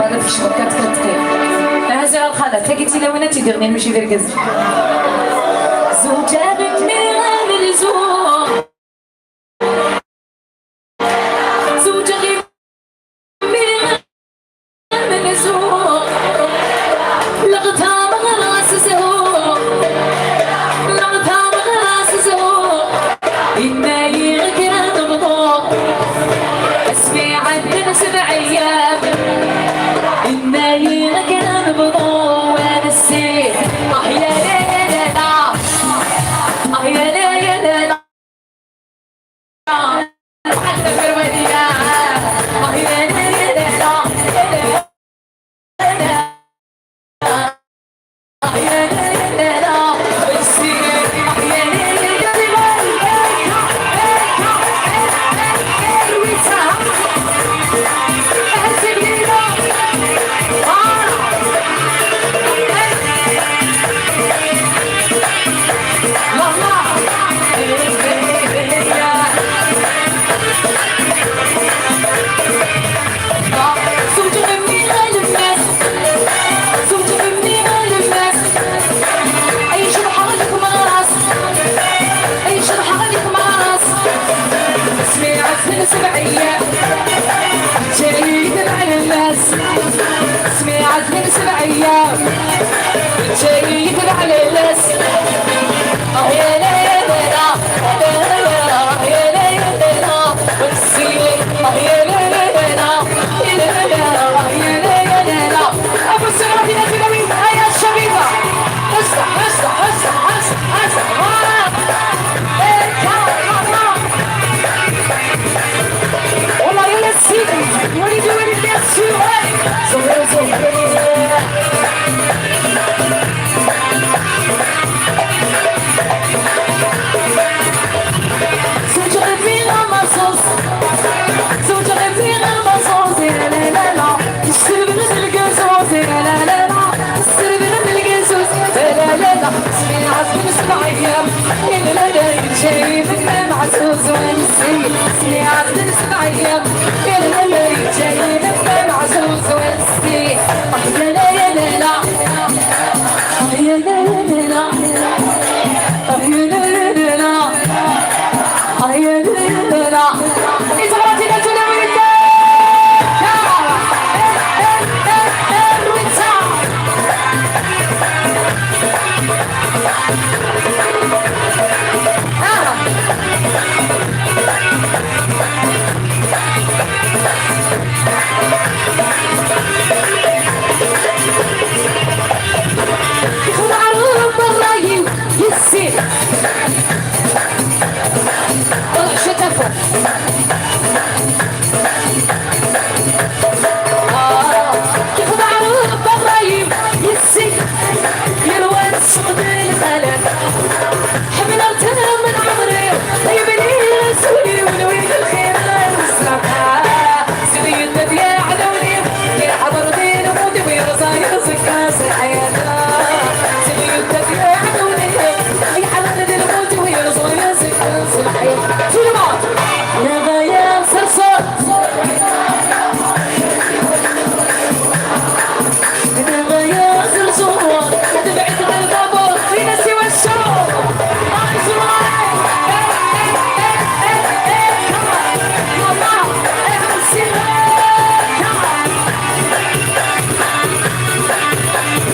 هذا في شبكات كتقيم هذا الخالة تاكيتي لونا تيديرني نمشي في الكز زوجة بتميل الزوج زوجة بتميل الزوج لغتها مغراس زهور لغتها مغراس زهور إنا يغكر نبضور اسمي عندنا 7 أيام إنا يغكر نبضور وانا السيد يا ليلى يا ليلى حتى في المدينة يا ليلى من 7 أيام جاي يدلع للناس سمعت من 7 أيام جاي يدلع للناس يا